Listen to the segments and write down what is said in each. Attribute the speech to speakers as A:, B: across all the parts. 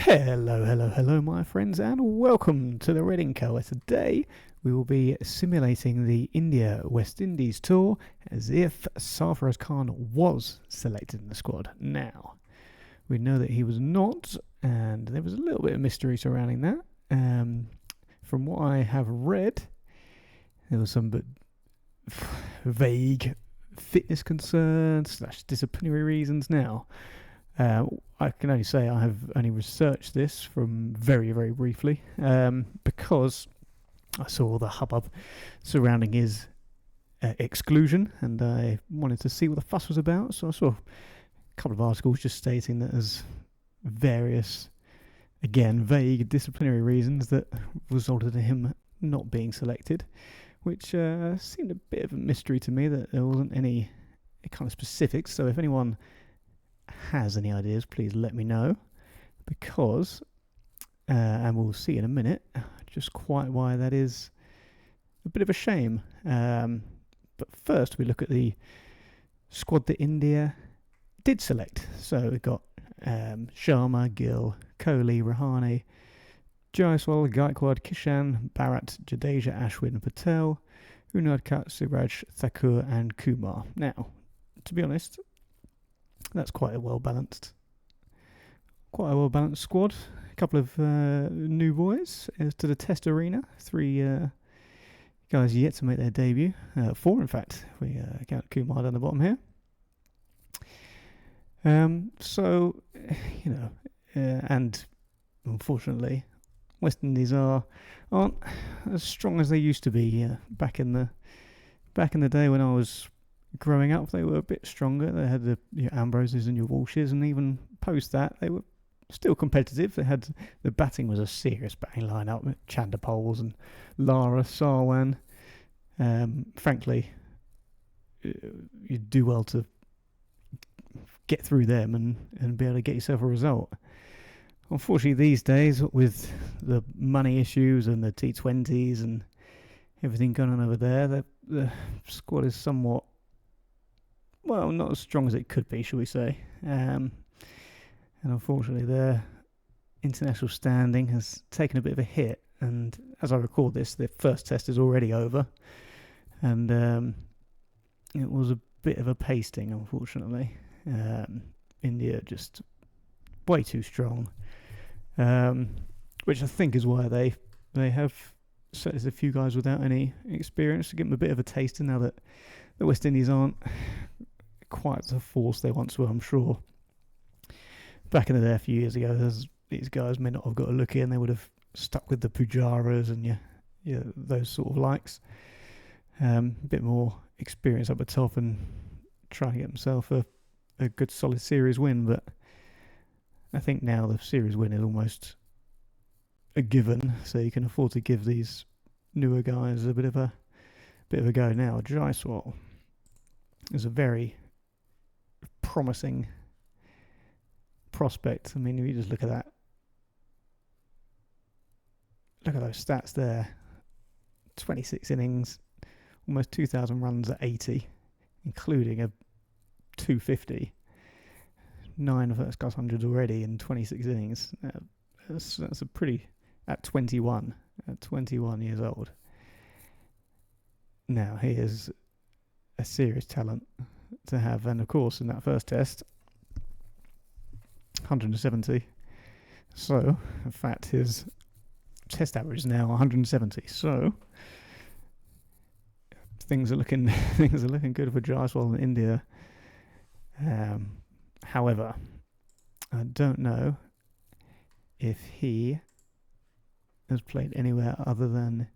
A: Hello, my friends, and welcome to the Reading Co. Today we will be simulating the India-West Indies tour as if Sarfaraz Khan was selected in the squad. Now, we know that he was not, and there was a little bit of mystery surrounding that. From what I have read, there was some vague fitness concerns / disciplinary reasons. Now, I can only say I have only researched this from very, very briefly because I saw the hubbub surrounding his exclusion and I wanted to see what the fuss was about. So I saw a couple of articles just stating that there's various, again, vague disciplinary reasons that resulted in him not being selected, which seemed a bit of a mystery to me that there wasn't any kind of specifics. So if anyone has any ideas, please let me know, because and we'll see in a minute just quite why that is a bit of a shame. But first we look at the squad that India did select. So we've got Sharma, Gill, Kohli, Rahane, Jaiswal, Gaikwad, Kishan, Bharat, Jadeja, Ashwin, Patel, Unadkat, Suraj, Thakur and Kumar. Now, to be honest, that's quite a well-balanced squad. A couple of new boys to the Test arena. 3 guys yet to make their debut. 4, in fact, if we count Kumar down the bottom here. So, and unfortunately, West Indies aren't as strong as they used to be. Back in the day when I was growing up, they were a bit stronger. They had your Ambroses and your Walshes, and even post that, they were still competitive. They had the batting was a serious batting lineup with Chandapols and Lara, Sarwan. Frankly, you'd do well to get through them and be able to get yourself a result. Unfortunately, these days, with the money issues and the T20s and everything going on over there, the squad is somewhat, well, not as strong as it could be, shall we say. And unfortunately, their international standing has taken a bit of a hit. And as I record this, the first test is already over. And it was a bit of a pasting, unfortunately. India just way too strong. Which I think is why they have selected a few guys without any experience to give them a bit of a taster now that the West Indies aren't quite the force they once were, I'm sure. Back in the day, a few years ago, these guys may not have got a look in. They would have stuck with the Pujaras and those sort of likes. A bit more experience up the top and try to get himself a good solid series win. But I think now the series win is almost a given, so you can afford to give these newer guys a bit of a go now. Jaiswal is a very promising prospect. I mean, if you just look at those stats there. 26 innings, almost 2,000 runs at 80, including a 250. 9 first-class hundreds already in 26 innings. That's a pretty, at 21 years old. Now, he is a serious talent to have, and of course, in that first test, 170. So, in fact, his test average is now 170. So, things are looking good for Jaiswal in India. However, I don't know if he has played anywhere other than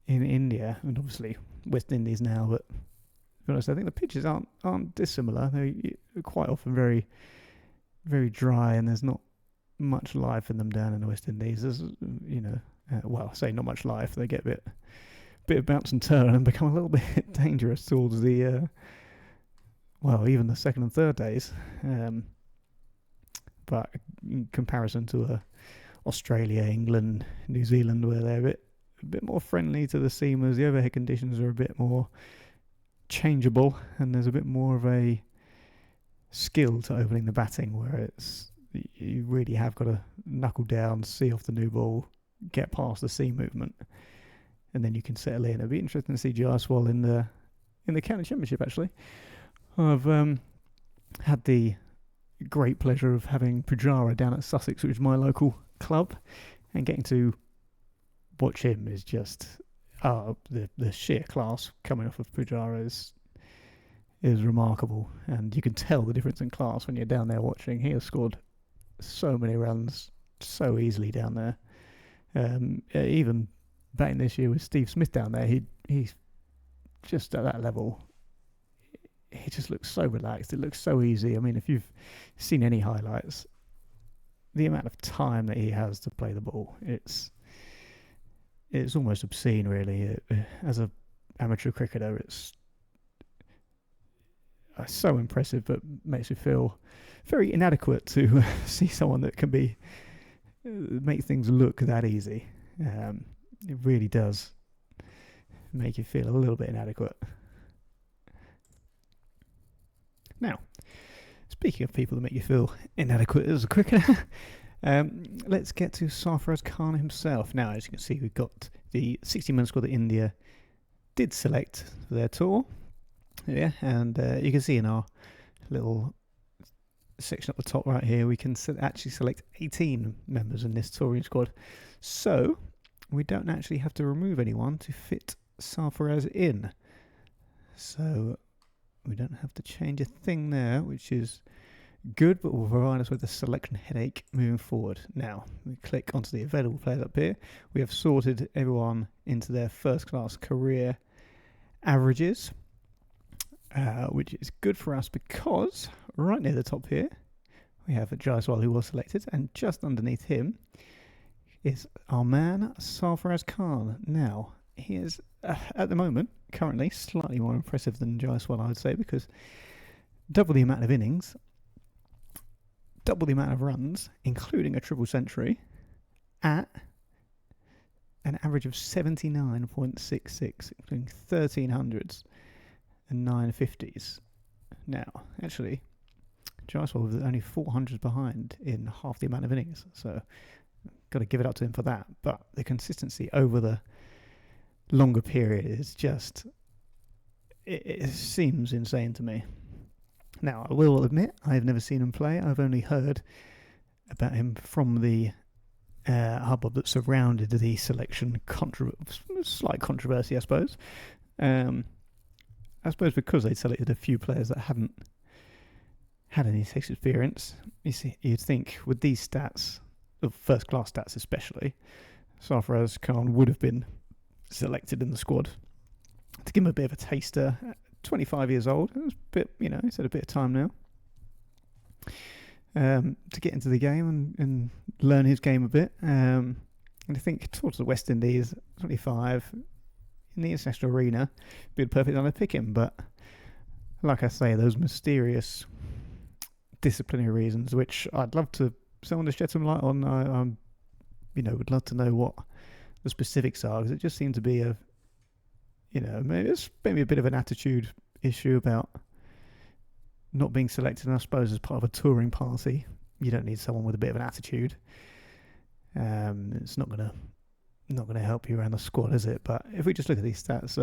A: in India, and obviously West Indies now. But to be honest, I think the pitches aren't dissimilar. They're quite often very, very dry, and there's not much life in them down in the West Indies. There's, say not much life. They get a bit of bounce and turn and become a little bit dangerous towards the even the second and third days. But in comparison to Australia, England, New Zealand, where they're a bit more friendly to the seamers, the overhead conditions are a bit more changeable, and there's a bit more of a skill to opening the batting, where it's you really have got to knuckle down, see off the new ball, get past the C movement, and then you can settle in. It'd be interesting to see Jaiswal in the county championship. Actually, I've had the great pleasure of having Pujara down at Sussex, which is my local club, and getting to watch him is just the sheer class coming off of Pujara is remarkable, and you can tell the difference in class when you're down there watching. He has scored so many runs so easily down there. Even back in this year with Steve Smith down there, he's just at that level. He just looks so relaxed. It looks so easy. I mean, if you've seen any highlights, the amount of time that he has to play the ball, it's almost obscene, really. As an amateur cricketer, it's so impressive, but makes me feel very inadequate to see someone that can make things look that easy. It really does make you feel a little bit inadequate. Now, speaking of people that make you feel inadequate as a cricketer, let's get to Sarfaraz Khan himself. Now, as you can see, we've got the 60-man squad that India did select for their tour. Yeah, and you can see in our little section at the top right here, we can actually select 18 members in this touring squad. So, we don't actually have to remove anyone to fit Sarfaraz in. So, we don't have to change a thing there, which is good, but will provide us with a selection headache moving forward. Now, we click onto the available players up here. We have sorted everyone into their first-class career averages, which is good for us because right near the top here, we have Jaiswal who was selected, and just underneath him is our man, Sarfaraz Khan. Now, he is, at the moment, currently slightly more impressive than Jaiswal, I would say, because double the amount of innings, double the amount of runs, including a triple century, at an average of 79.66, including 1300s and 950s. Now, actually, Jaiswal was only 400s behind in half the amount of innings, so got to give it up to him for that. But the consistency over the longer period is just, it seems insane to me. Now, I will admit, I've never seen him play. I've only heard about him from the hubbub that surrounded the selection. Slight controversy, I suppose. I suppose because they'd selected a few players that hadn't had any Test experience. You'd think with these stats, first-class stats especially, Sarfaraz Khan would have been selected in the squad. To give him a bit of a taster, 25 years old, it was a bit, he's had a bit of time now to get into the game and learn his game a bit. And I think towards the West Indies, 25, in the international arena, be the perfect time to pick him. But like I say, those mysterious disciplinary reasons, which I'd love to someone to shed some light on. I would love to know what the specifics are, because it just seemed to be maybe a bit of an attitude issue about not being selected. And I suppose as part of a touring party, you don't need someone with a bit of an attitude. It's not gonna help you around the squad, is it? But if we just look at these stats,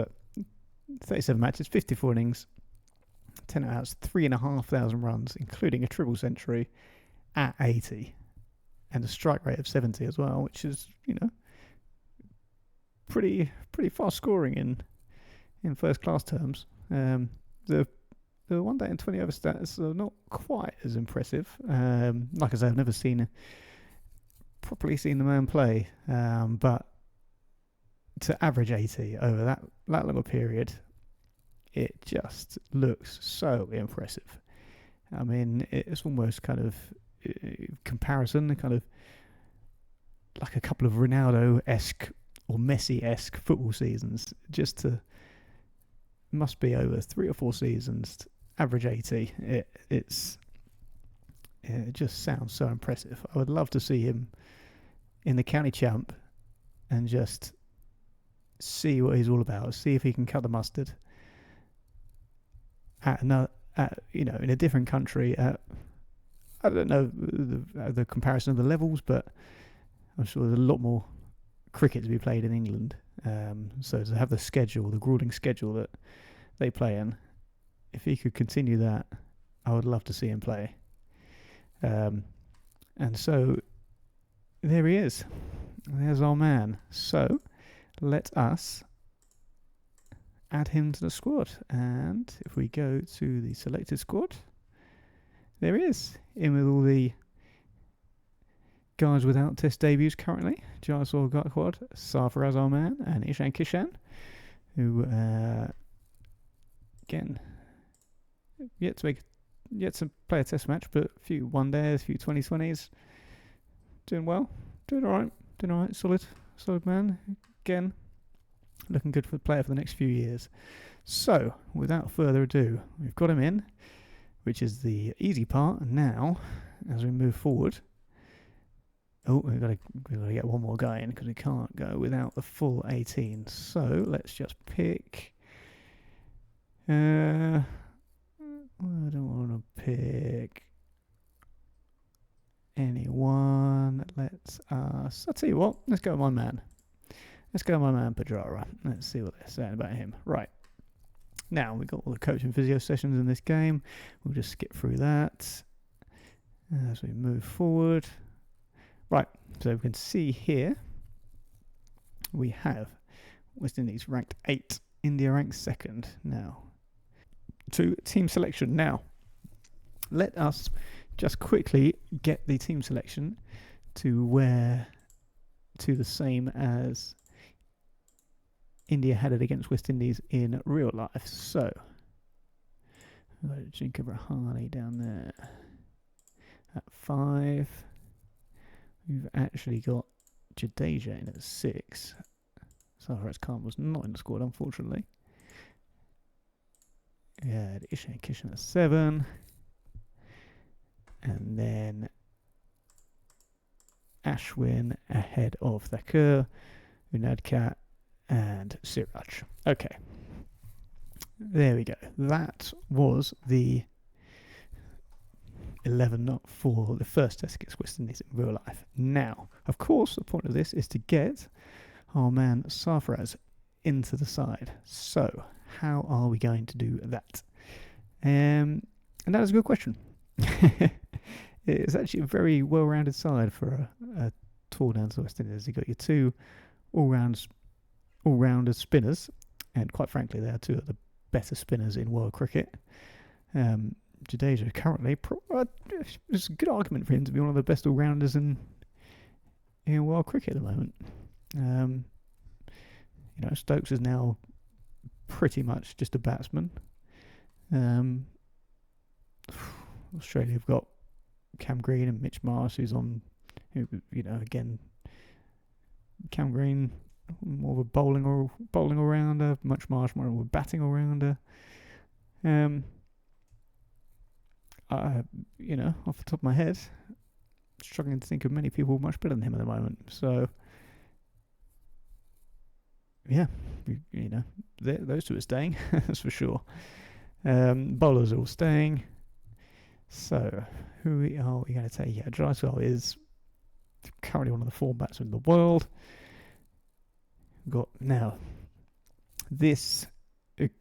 A: 37 matches, 54 innings, 10 outs, 3,500 runs, including a triple century at 80, and a strike rate of 70 as well, which is pretty fast scoring in first class terms. The 1 day and 20 over stats are not quite as impressive. Like I say, I've never properly seen the man play, but to average 80 over that little period, it just looks so impressive. I mean, it's almost kind of comparison, kind of like a couple of Ronaldo-esque or Messi-esque football seasons. Must be over 3 or 4 seasons to average 80. It just sounds so impressive. I would love to see him in the county champ and just see what he's all about. See if he can cut the mustard in a different country at I don't know the comparison of the levels, but I'm sure there's a lot more cricket to be played in England. So to have the schedule, the grueling schedule that they play in, if he could continue that, I would love to see him play. And so there he is. There's our man. So let us add him to the squad. And if we go to the selected squad, there he is, in with all the guys without test debuts currently. Jaiswal Gaikwad, Sarfaraz our man, and Ishan Kishan, who again yet to play a test match, but a few one days, a few 2020s, doing well, doing all right, solid man. Again, looking good for the player for the next few years. So, without further ado, we've got him in, which is the easy part. And now, as we move forward, we've got to get one more guy in because we can't go without the full 18. So let's just pick. I don't want to pick anyone. I'll tell you what. Let's go with my man. Pajara. Let's see what they're saying about him. Right. Now, we've got all the coach and physio sessions in this game. We'll just skip through that as we move forward. Right, so we can see here we have West Indies ranked 8, India ranked 2nd. Now, to team selection. Now, let us just quickly get the team selection to the same as India had it against West Indies in real life. So, we've got Jinka Rahane down there at 5. We've actually got Jadeja in at 6. Sarfaraz Khan was not in the squad, unfortunately. Yeah, Ishan Kishan at 7. And then Ashwin ahead of Thakur, Unadkat, and Siraj. Okay. There we go. That was the 11 for the first test against West Indies in real life. Now, of course, the point of this is to get our man Sarfaraz into the side. So, how are we going to do that? And that is a good question. It's actually a very well-rounded side for a tour down to West Indies. You've got your two all-rounder spinners, and quite frankly, they are two of the better spinners in world cricket. Jadeja currently, there's a good argument for him to be one of the best all-rounders in world cricket at the moment. Stokes is now pretty much just a batsman. Australia have got Cam Green and Mitch Marsh, again, Cam Green more of a bowling all-rounder, Mitch Marsh more of a batting all-rounder. Off the top of my head, struggling to think of many people much better than him at the moment. So, yeah, those two are staying, that's for sure. Bowlers are all staying. So, who are we going to take? Yeah, Jaiswal is currently one of the 4 batsmen in the world. Now, this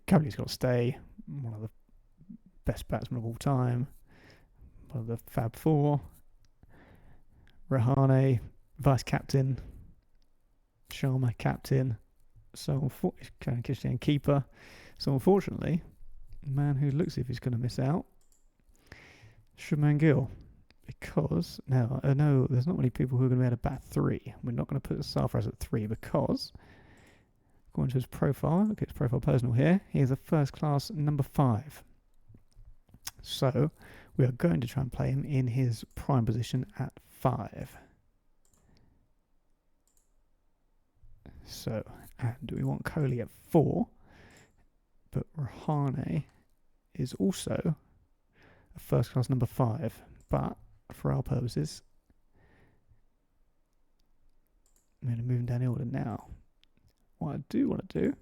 A: Cody's got to stay. One of the best batsmen of all time. One of the Fab 4. Rahane, vice captain. Sharma, captain. So, Kishan, keeper. So, unfortunately, the man who looks as if he's going to miss out, Shubman Gill. Because, now, I know there's not many people who are going to be able to bat 3. We're not going to put Sarfaraz at 3 because, according to his profile, look at his profile personal here, he is a first class number 5. So, we are going to try and play him in his prime position at 5. So, and we want Kohli at 4, but Rahane is also a first class number 5, but for our purposes, I'm going to move him down the order now. What I do want to do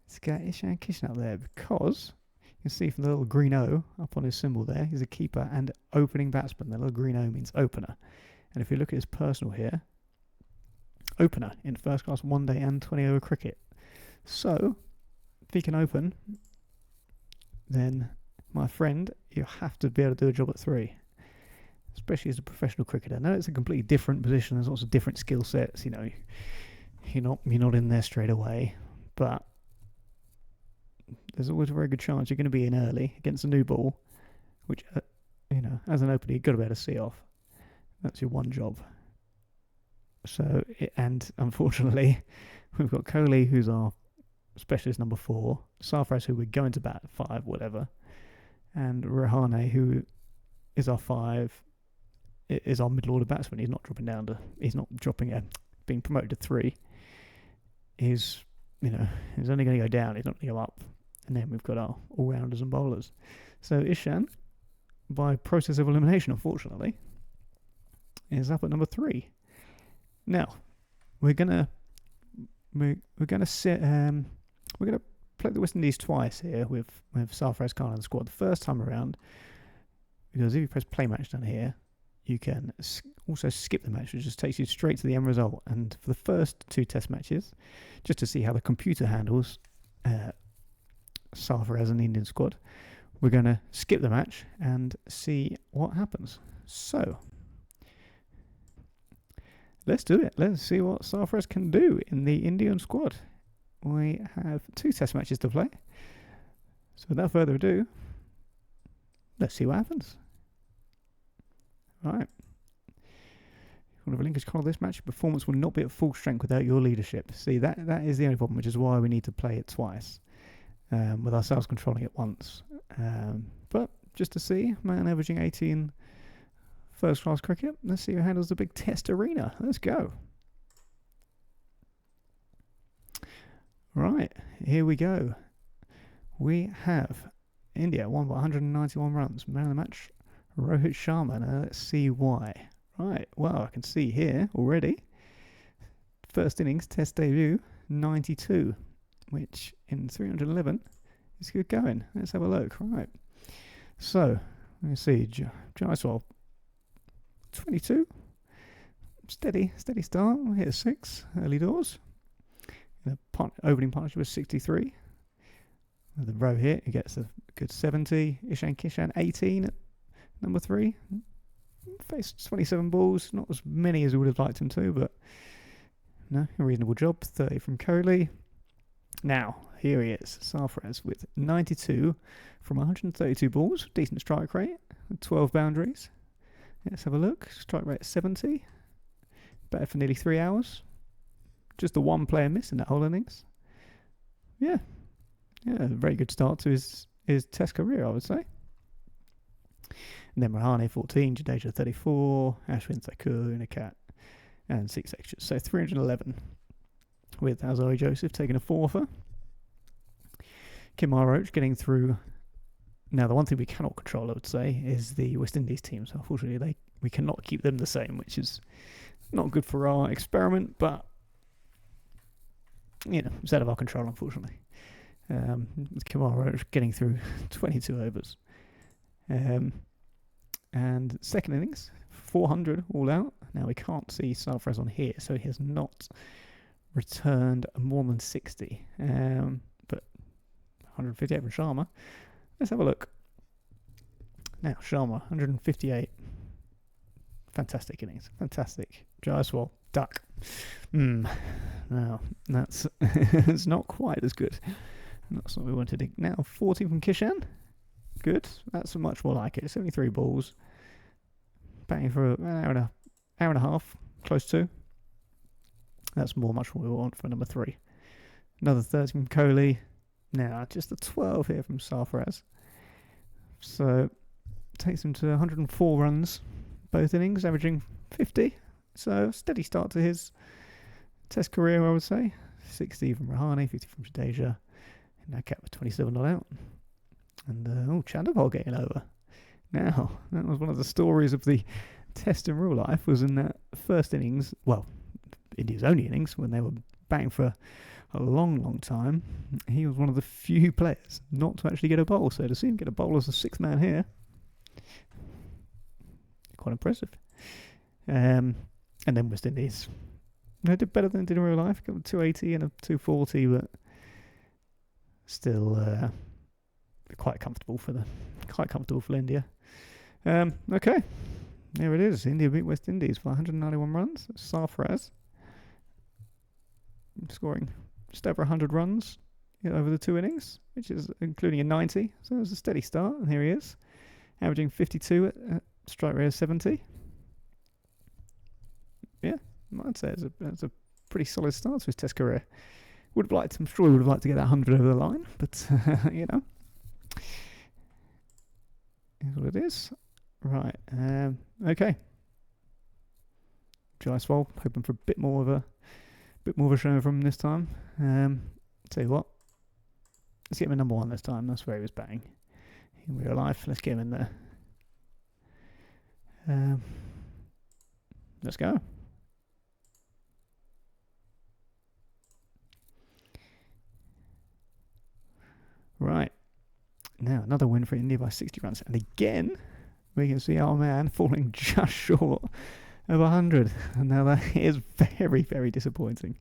A: is get Ishan Kishan up there because You can see from the little green O up on his symbol there, he's a keeper and opening batsman. The little green O means opener. And if you look at his personal here, opener in first class one day and 20 over cricket. So, if he can open, then my friend, you have to be able to do a job at 3. Especially as a professional cricketer. Now it's a completely different position. There's lots of different skill sets. You know, you're not in there straight away, but there's always a very good chance you're going to be in early against a new ball, which as an opener you've got to be able to see off. That's your one job. So and unfortunately, we've got Kohli, who's our specialist number 4, Sarfaraz, who we're going to bat at 5, whatever, and Rahane, who is our 5. Is our middle order batsman. He's not dropping down to. He's not being promoted to 3. He's only going to go down. He's not going to go up. And then we've got our all rounders and bowlers. So Ishan, by process of elimination, unfortunately, is up at number 3. Now we're gonna play the West Indies twice here with Sarfaraz Khan in the squad. The first time around, because if you press play match down here, you can also skip the match, which just takes you straight to the end result. And for the first 2 test matches, just to see how the computer handles Sarfaraz and the Indian squad, we're going to skip the match and see what happens. So, let's do it. Let's see what Sarfaraz can do in the Indian squad. We have 2 test matches to play. So without further ado, let's see what happens. Right. One of the linkage call this match. Performance will not be at full strength without your leadership. See, that is the only problem, which is why we need to play it twice, with ourselves controlling it once. But just to see, man averaging 18 first class cricket. Let's see who handles the big test arena. Let's go. Right, here we go. We have India won by 191 runs. Man of the match, Rohit Sharma. Now let's see why. Right, well, I can see here already. First innings, test debut, 92, which in 311 is good going. Let's have a look. Right, so let's see. Jaiswal, 22. Steady start. We'll hit a 6 early doors. The opening partnership was 63. The row here, he gets a good 70. Ishan Kishan, 18 at number 3. Faced 27 balls, not as many as we would have liked him to, but no, a reasonable job. 30 from Kohli. Now, here he is, Sarfaraz, with 92 from 132 balls. Decent strike rate, 12 boundaries. Let's have a look. Strike rate 70. Better for nearly 3 hours. Just the one player missing that whole innings. Yeah, a very good start to his test career, I would say. And then Rahane 14, Jadeja 34, Ashwin, Thakur, Unicat, and 6 extras. So 311 with Azari Joseph taking a 4-fer. Kim Roach getting through. Now, the one thing we cannot control, I would say, is the West Indies team. So unfortunately, we cannot keep them the same, which is not good for our experiment, but it's out of our control, unfortunately. Kumar Roach getting through 22 overs. And second innings, 400 all out. Now we can't see Sarfaraz on here, so he has not returned more than 60. But 158 from Sharma. Let's have a look. Now, Sharma, 158. Fantastic innings. Fantastic. Jaiswal, duck. Now, that's it's not quite as good. That's what we wanted. Now, 40 from Kishan. Good. That's much more like it. 73 balls. Batting for an hour and a half. Close to. That's much more we want for number 3. Another 30 from Kohli. Now, just a 12 here from Sarfaraz. So, takes him to 104 runs. Both innings, averaging 50. So, steady start to his test career, I would say. 60 from Rahane, 50 from Jadeja. And that cap with 27 not out. And, Chandival getting over. Now, that was one of the stories of the test in real life, was in that first innings, well, India's only innings, when they were batting for a long, long time, he was one of the few players not to actually get a bowl. So to see him get a bowl as a sixth man here, quite impressive. And then West Indies, they did better than they did in real life. Got a 280 and a 240, but still quite comfortable for India. Okay, there it is. India beat West Indies for 191 runs. Sarfaraz scoring just over 100 runs over the 2 innings, which is including a 90. So it was a steady start, and here he is, averaging 52 at strike rate of 70. Yeah, I'd say it's a pretty solid start to his Test career. I'm sure he would have liked to get that 100 over the line, but you know, here's what it is. Right. Okay. Jaiswal hoping for a bit more of a show from him this time. Tell you what, let's get him a number 1 this time. That's where he was batting in real life. Let's get him in there. Let's go. Right. Now, another win for India by 60 runs. And again, we can see our man falling just short of 100. And now that is very, very disappointing.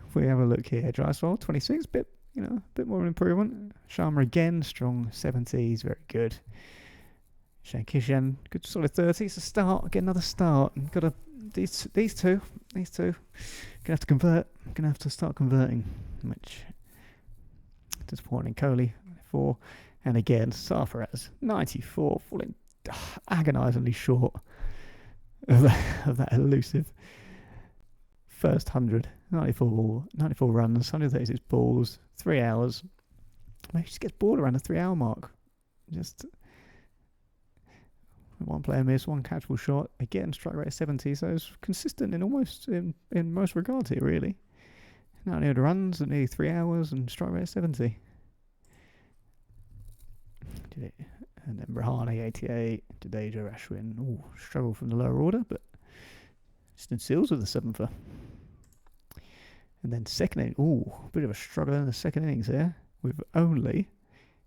A: If we have a look here, Jaiswal, 26, bit more of an improvement. Sharma again, strong 70s, very good. Kishan, good solid 30s. A start, get another start. These two, gonna have to convert. Gonna have to start converting, which disappointing. Kohli 4, and again Sarfaraz 94, falling agonisingly short of that elusive first 100. 94 runs, 136 balls, 3 hours. Maybe he just gets bored around the 3 hour mark. Just one player miss, one catchable shot. Again, strike rate 70, so it's consistent in most regards here, really. 98 runs at nearly 3 hours and strike rate 70. And then Rahane 88, Jadeja, Ashwin. Ooh, struggle from the lower order, but Justin Seals with the 7-fer. And then second inning, a bit of a struggle in the second innings here, with only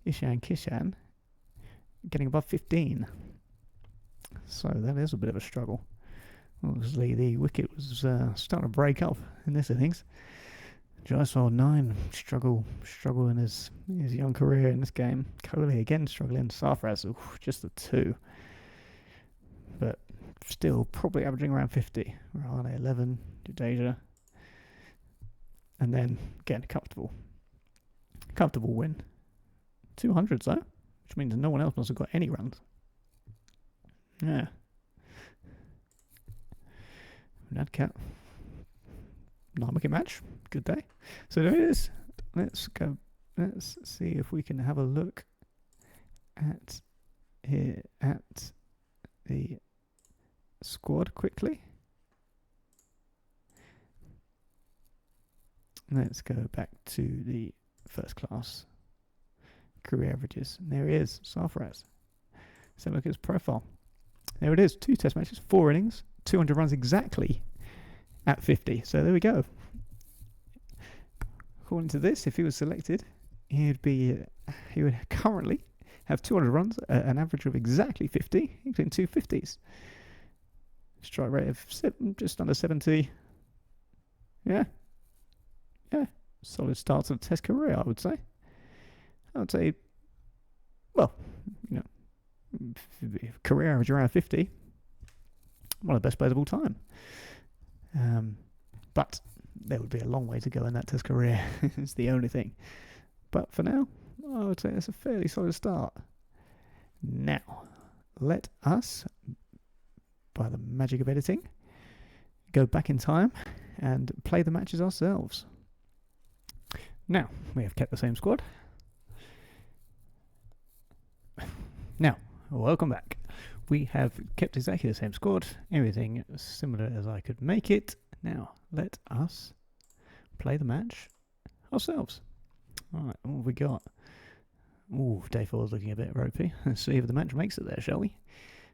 A: Ishan Kishan getting above 15. So that is a bit of a struggle. Obviously, the wicket was starting to break up in this innings. Jaiswal 9, struggle in his young career in this game. Kohli again struggling. Sarfaraz, just a 2. But still probably averaging around 50. Rahane 11, Jadeja. And then, again, comfortable win. 200s though, which means no one else must have got any runs. Yeah. Nadcat. 9-wicket match. Good day. So there it is. Let's see if we can have a look at the squad quickly. Let's go back to the first class career averages. And there he is, Sarfaraz. So look at his profile. There it is, 2 test matches, 4 innings, 200 runs exactly at 50. So there we go. According to this, if he was selected, he would currently have 200 runs at an average of exactly 50, including 2 50s. Strike rate of just under 70. Yeah. Solid start to the Test career, I would say. Well, career average around 50. One of the best players of all time. But there would be a long way to go in that Test career. It's the only thing. But for now, I would say it's a fairly solid start. Now, let us, by the magic of editing, go back in time and play the matches ourselves. Now, we have kept the same squad. Now, welcome back. We have kept exactly the same squad, everything similar as I could make it. Now, let us play the match ourselves. Alright, what have we got? Ooh, day 4 is looking a bit ropey. Let's see if the match makes it there, shall we?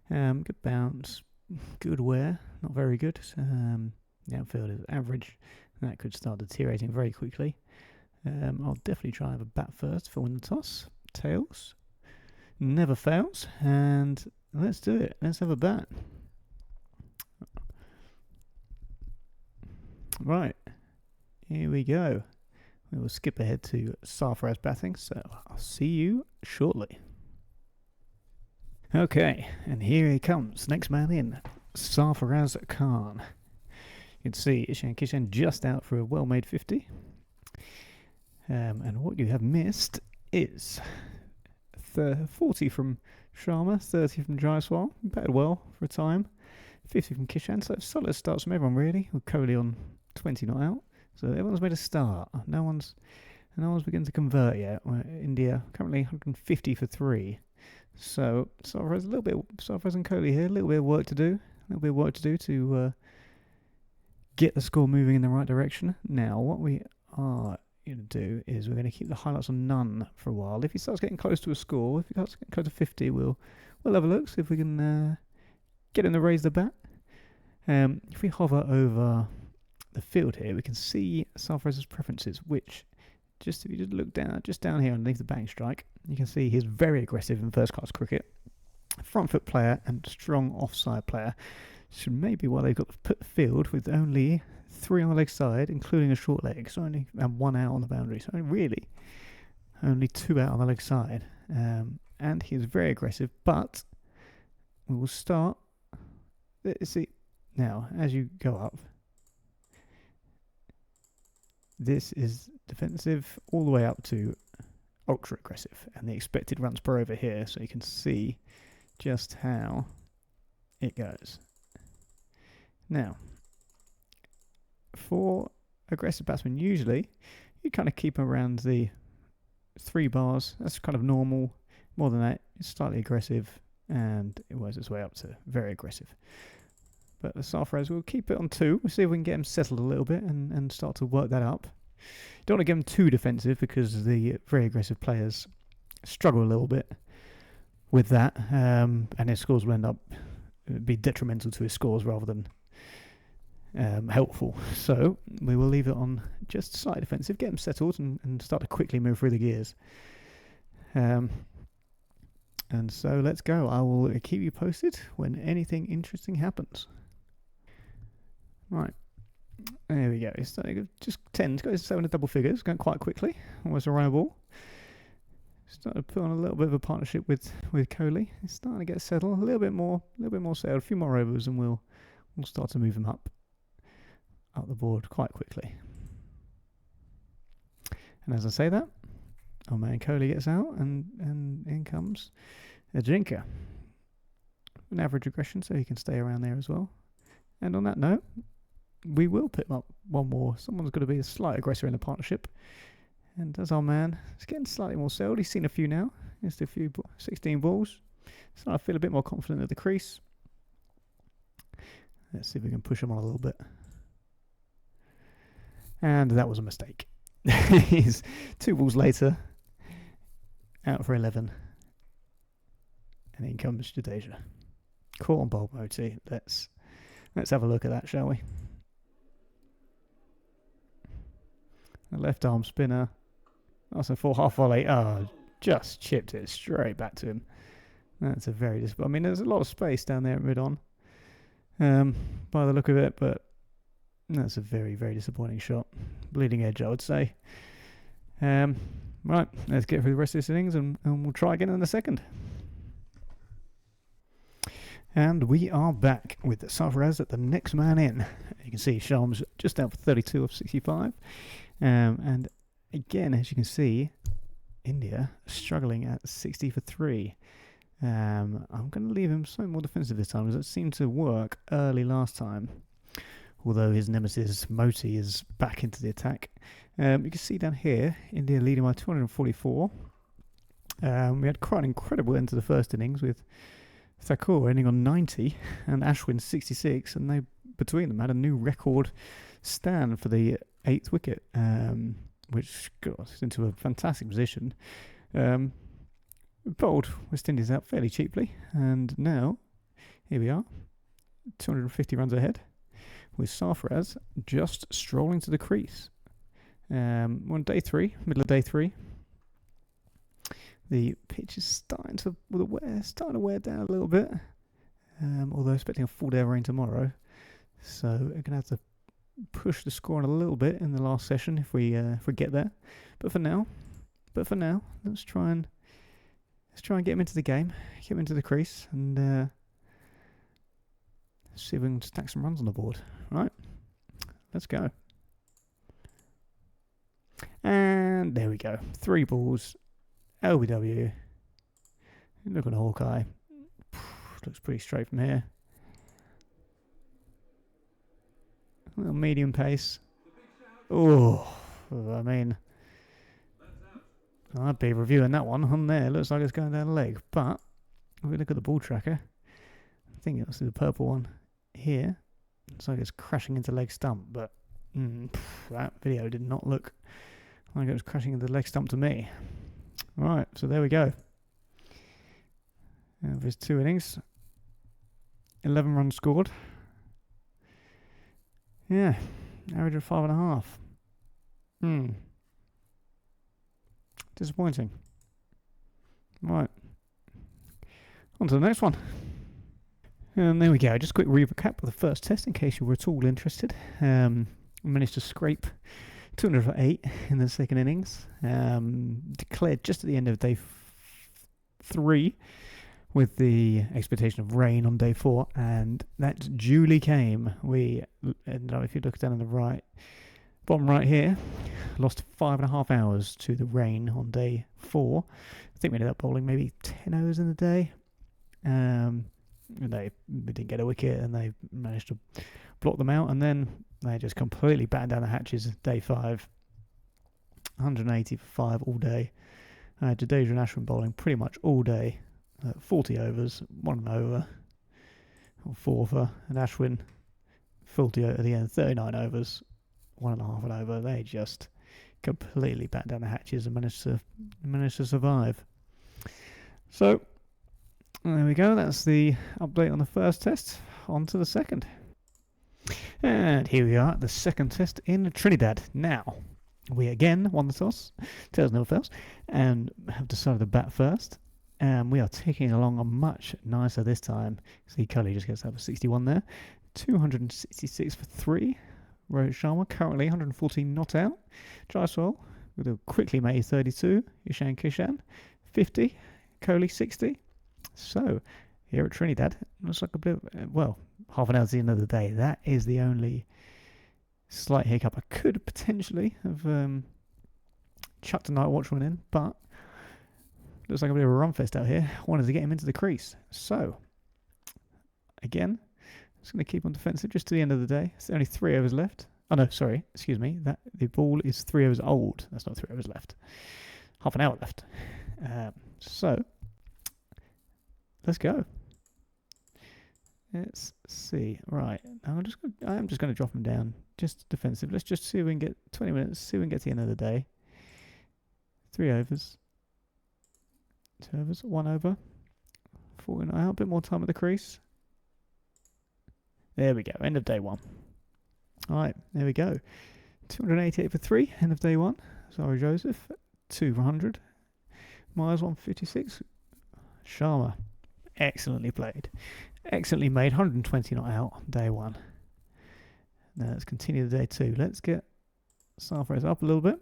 A: Good bounce, good wear, not very good. The outfield is average. that could start deteriorating very quickly. I'll definitely try and have a bat first for win the toss. Tails. Never fails. And let's do it. Let's have a bat. Right. Here we go. We will skip ahead to Sarfaraz batting, so I'll see you shortly. Okay, and here he comes. Next man in, Sarfaraz Khan. You can see Ishan Kishan just out for a well-made 50. And what you have missed is 40 from Sharma, 30 from Jaiswal. Batted well for a time. 50 from Kishan, so solid starts from everyone really. With Kohli on 20 not out. So everyone's made a start. No one's beginning to convert yet. India currently 150 for 3. So Sarfaraz and Kohli here, a little bit of work to do. To get the score moving in the right direction. Now, what we are going to do is we're going to keep the highlights on none for a while. If he starts getting close to a score, if he starts getting close to 50, we'll have a look, see if we can get him to raise the bat. If we hover over the field here, we can see Sarfaraz's preferences, which if you just look down here underneath the batting strike, you can see he's very aggressive in first class cricket. Front foot player and strong offside player. So maybe why they've got to put the field with only 3 on the leg side, including a short leg, and 1 out on the boundary. So really, only 2 out on the leg side. And he's very aggressive, but we will start. See, now, as you go up, this is defensive all the way up to ultra aggressive, and the expected runs per over here, so you can see just how it goes. Now, for aggressive batsmen, usually you kind of keep around the 3 bars. That's kind of normal. More than that, it's slightly aggressive, and it works its way up to very aggressive. But the Sarfaraz, we'll keep it on 2. We'll see if we can get him settled a little bit and start to work that up. Don't want to get him too defensive because the very aggressive players struggle a little bit with that, and his scores will end up be detrimental to his scores rather than helpful. So we will leave it on just slightly defensive, get him settled, and start to quickly move through the gears. And so let's go. I will keep you posted when anything interesting happens. Right. There we go. It's starting just 10 to go 7 to double figures, going quite quickly. Almost a run ball. Starting to put on a little bit of a partnership with Kohli. He's starting to get settled, a little bit more settled, a few more overs, and we'll start to move him up the board quite quickly. And as I say that, our man Kohli gets out, and in comes Ajinkya. An average aggression, so he can stay around there as well. And on that note, we will put him up one more. Someone's got to be a slight aggressor in the partnership. And as our man, it's getting slightly more settled. He's seen a few now. Just a few 16 balls. So I feel a bit more confident at the crease. Let's see if we can push him on a little bit. And that was a mistake. He's 2 balls later, out for 11. And in comes Jadeja. Caught on bulb moti. Let's have a look at that, shall we? The left arm spinner. That's a full half volley. Oh, just chipped it straight back to him. That's a very disappointing. I mean, there's a lot of space down there at mid-on, by the look of it, but that's a very, very disappointing shot. Bleeding edge, I would say. Right, let's get through the rest of this innings, and we'll try again in the second. And we are back with Sarfaraz at the next man in. You can see Sharm's just out for 32 of 65. And again, as you can see, India struggling at 60 for 3. I'm going to leave him slightly more defensive this time, because it seemed to work early last time. Although his nemesis Moti is back into the attack. You can see down here, India leading by 244. We had quite an incredible end to the first innings with Thakur ending on 90 and Ashwin 66, and they between them had a new record stand for the 8th wicket, which got us into a fantastic position. Bowled West Indies out fairly cheaply, and now here we are, 250 runs ahead with Sarfaraz just strolling to the crease. We're on day 3, middle of day 3. The pitch is starting to wear down a little bit, although expecting a full day of rain tomorrow. So we're going to have to push the score on a little bit in the last session if we get there. But for now, let's try and get him into the game, get him into the crease, and see if we can stack some runs on the board. Right, let's go. And there we go. 3 balls. LBW. Look at Hawkeye. Looks pretty straight from here. A little medium pace. Oh, I mean, I'd be reviewing that one on there. Looks like it's going down the leg. But if we look at the ball tracker, I think it's the purple one here. Looks like it's crashing into leg stump. But that video did not look like it was crashing into the leg stump to me. Right, so there we go. There's 2 innings. 11 runs scored. Yeah, average of 5.5. Disappointing. Right. On to the next one. And there we go. Just a quick recap of the first test in case you were at all interested. Managed to scrape 208 in the second innings. Declared just at the end of day 3 with the expectation of rain on day 4, and that duly came. We ended up, if you look down on the right, bottom right here, lost 5.5 hours to the rain on day 4. I think we ended up bowling maybe 10 overs in the day. We didn't get a wicket, and they managed to block them out, and then they just completely battened down the hatches day 5. 180 for 5 all day. Jadeja and Ashwin bowling pretty much all day. 40 overs, 1 over, or 4 for, and Ashwin 40 at the end, 39 overs, 1.5 an over. They just completely battened down the hatches and managed to survive. So there we go. That's the update on the first test. On to the second. And here we are at the second test in Trinidad. Now, we again won the toss, tails never fails, and have decided to bat first. We are ticking along much nicer this time. See, Cully just gets up a 61 there. 266 for 3. Rohit Sharma currently 114 not out. Jaiswal with a quickly made 32. Ishan Kishan 50. Kohli 60. So, here at Trinidad, looks like a bit of, half an hour to the end of the day. That is the only slight hiccup. I could potentially have chucked a night watchman in, but looks like a bit of a run fest out here. Wanted to get him into the crease. So, again, just going to keep on defensive just to the end of the day. It's only 3 overs left. Oh, no, sorry. Excuse me. The ball is 3 overs old. That's not 3 overs left. Half an hour left. So, let's go. Let's see. Right. I am just going to drop him down. Just defensive. Let's just see if we can get 20 minutes. See if we can get to the end of the day. 3 overs. 2 overs. 1 over. 49 out. A bit more time at the crease. There we go. End of day 1. Alright. There we go. 288 for 3. End of day 1. Sorry, Joseph. 2 for 100. Myers 156. Sharma. Excellently played. Excellently made. 120 not out. Day 1. Now let's continue the day 2. Let's get Sarfaraz up a little bit.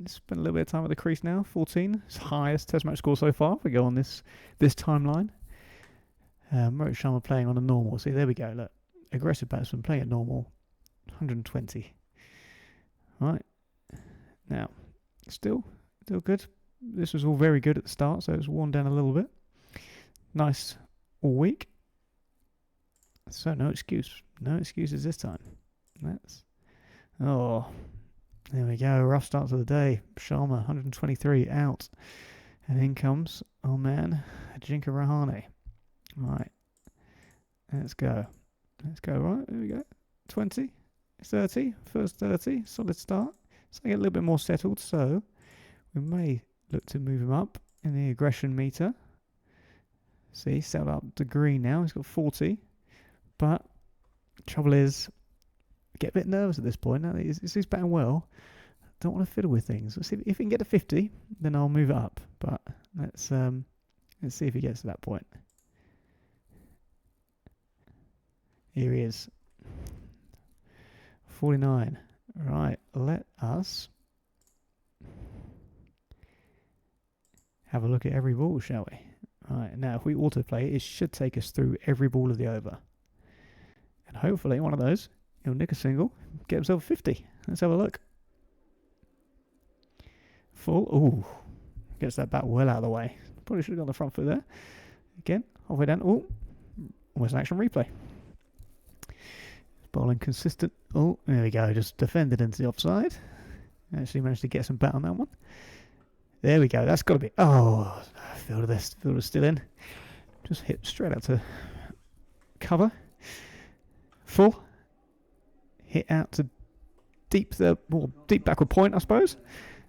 A: Spend a little bit of time at the crease now. 14. It's highest test match score so far. If we go on this timeline. Rohit Sharma playing on a normal. See, there we go. Look. Aggressive batsman playing at normal. 120. Right. Now, still good. This was all very good at the start, so it's worn down a little bit. Nice all week. So no excuse. No excuses this time. There we go. Rough start to the day. Sharma, 123 out. And in comes, oh man, Ajinkya Rahane. Right. Let's go. Right, there we go. 20, 30, first 30, solid start. So I get a little bit more settled, so we may look to move him up in the aggression meter. See, settled up to green now. He's got 40. But trouble is, get a bit nervous at this point. Now he's batting well. Don't want to fiddle with things. Let's see if he can get to 50, then I'll move it up. But let's see if he gets to that point. Here he is. 49. Right, let us have a look at every ball, shall we? Right, now if we autoplay, it should take us through every ball of the over. And hopefully one of those, he'll nick a single, get himself 50. Let's have a look. Full. Ooh, gets that bat well out of the way. Probably should have gone the front foot there. Again, halfway down. Ooh, almost an action replay. Bowling consistent. Oh, there we go. Just defended into the offside. Actually managed to get some bat on that one. There we go. That's got to be. Oh, fielder's still in. Just hit straight out to cover. Full. Hit out to deep backward point, I suppose.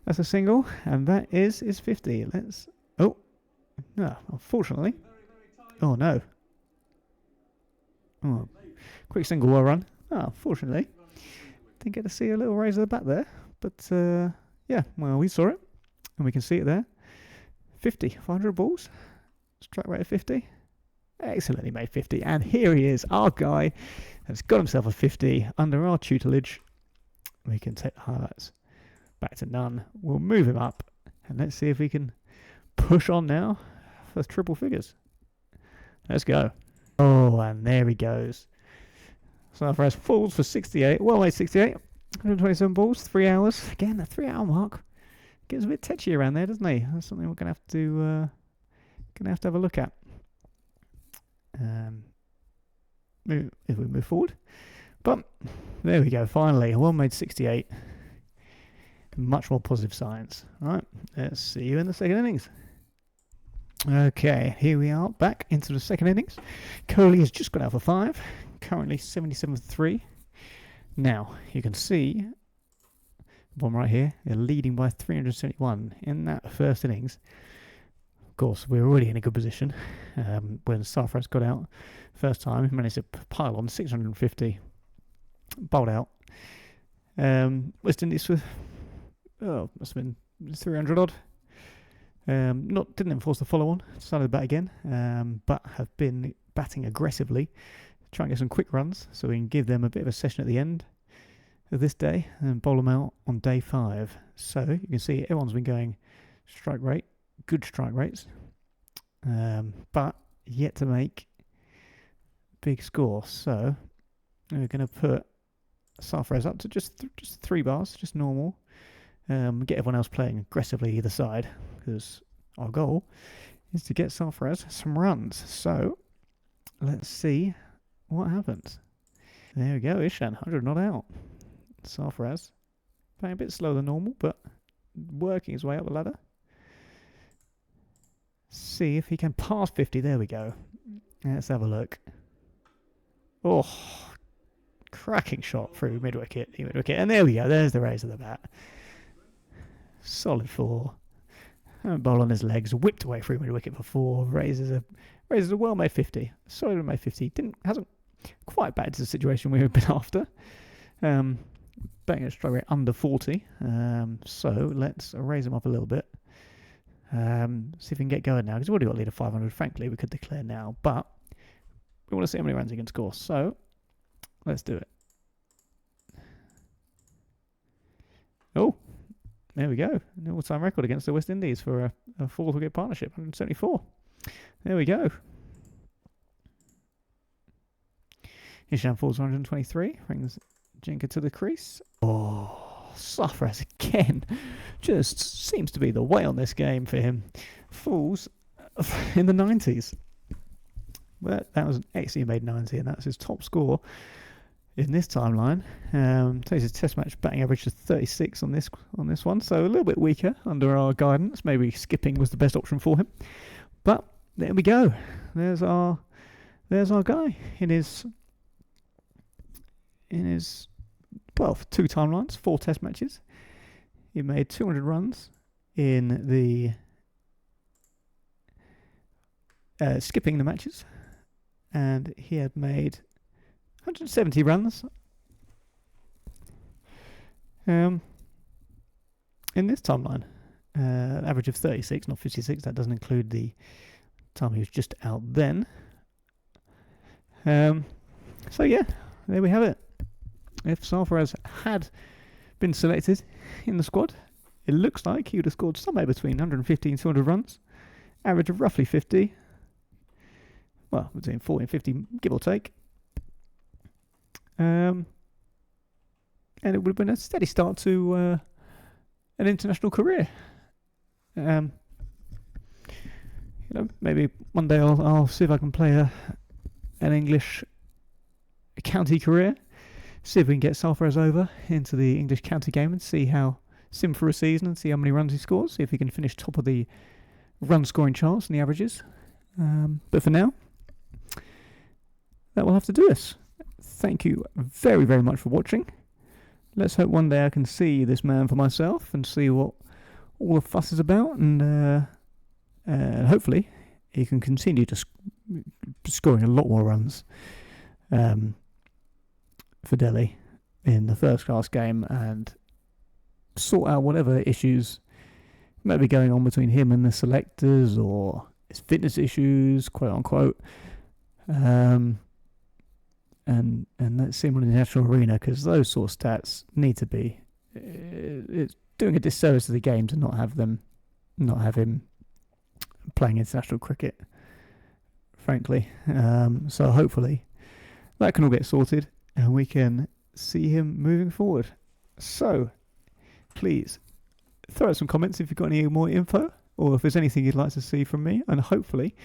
A: That's a single, and that is 50. Let's. Oh, no. Unfortunately. Oh no. Oh, quick single well run. Oh, unfortunately, didn't get to see a little raise of the bat there, but yeah, well, we saw it, and we can see it there. 50, 500 balls, strike rate of 50. Excellent, he made 50, and here he is, our guy has got himself a 50 under our tutelage. We can take the highlights back to none. We'll move him up, and let's see if we can push on now for triple figures. Let's go. Oh, and there he goes. Sarfaraz falls for 68. Well made 68. 127 balls, 3 hours. Again, the 3 hour mark gets a bit tetchy around there, doesn't he? That's something we're going to have a look at. If we move forward. But there we go, finally. A well made 68. Much more positive signs. All right, let's see you in the second innings. Okay, here we are, back into the second innings. Kohli has just got out for 5, currently 77-3. Now, you can see, bottom right here, they're leading by 371 in that first innings. Of course, we're already in a good position. When Sarfaraz got out first time, he managed to pile on 650, bowled out. West Indies with, must have been 300 odd. Didn't enforce the follow-on, decided to bat again, but have been batting aggressively, try and get some quick runs so we can give them a bit of a session at the end of this day and bowl them out on day 5. So you can see everyone's been going strike rate, good strike rates, but yet to make big score. So we're going to put Sarfaraz up to just 3 bars, just normal. Get everyone else playing aggressively either side, because our goal is to get Sarfaraz some runs. So let's see what happens. There we go, Ishan, 100 not out. Sarfaraz playing a bit slower than normal, but working his way up the ladder. See if he can pass 50. There we go. Let's have a look. Oh, cracking shot through mid-wicket, and there we go. There's the raise of the bat. Solid 4. Bowl on his legs, whipped away through mid-wicket for 4. Raises a well-made 50. Solid made 50. Hasn't quite batted to the situation we've been after. Batting at strike rate under 40. So let's raise him up a little bit. See if we can get going now, because we've already got a lead of 500. Frankly, we could declare now, but we want to see how many runs he can score. So let's do it. Oh, there we go. An all-time record against the West Indies for a 4-wicket partnership, 174. There we go. Isham falls 123, brings Jinka to the crease. Oh, Sarfaraz again. Just seems to be the way on this game for him. Falls in the 90s. But that was an excellent made 90, and that's his top score in this timeline. Takes his test match batting average to 36 on this one, so a little bit weaker under our guidance. Maybe skipping was the best option for him. But there we go. There's our guy in his 2 timelines, 4 test matches. He made 200 runs in the skipping the matches, and he had made 170 runs In this timeline, average of 36, not 56. That doesn't include the time he was just out then. So yeah, there we have it. If Sarfaraz had been selected in the squad, it looks like he would have scored somewhere between 150 and 200 runs, average of roughly 50. Well, between 40 and 50, give or take. And it would have been a steady start to an international career. Maybe one day I'll see if I can play an English county career. See if we can get Sarfaraz over into the English county game and see how sim for a season and see how many runs he scores. See if he can finish top of the run scoring charts and the averages. But for now, that will have to do us. Thank you very, very much for watching. Let's hope one day I can see this man for myself and see what all the fuss is about, and hopefully he can continue to scoring a lot more runs for Delhi in the first class game and sort out whatever issues may be going on between him and the selectors, or his fitness issues, quote unquote. And let's see him in the national arena, because those sort of stats need to be. It's doing a disservice to the game to not have him playing international cricket, frankly. So hopefully that can all get sorted and we can see him moving forward. So please throw out some comments if you've got any more info, or if there's anything you'd like to see from me, and hopefully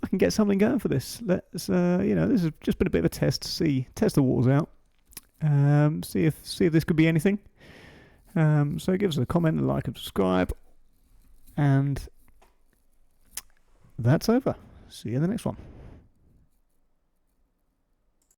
A: I can get something going for this. Let's, this has just been a bit of a test to test the waters out. See if this could be anything. So give us a comment, a like, and subscribe, and that's over. See you in the next one.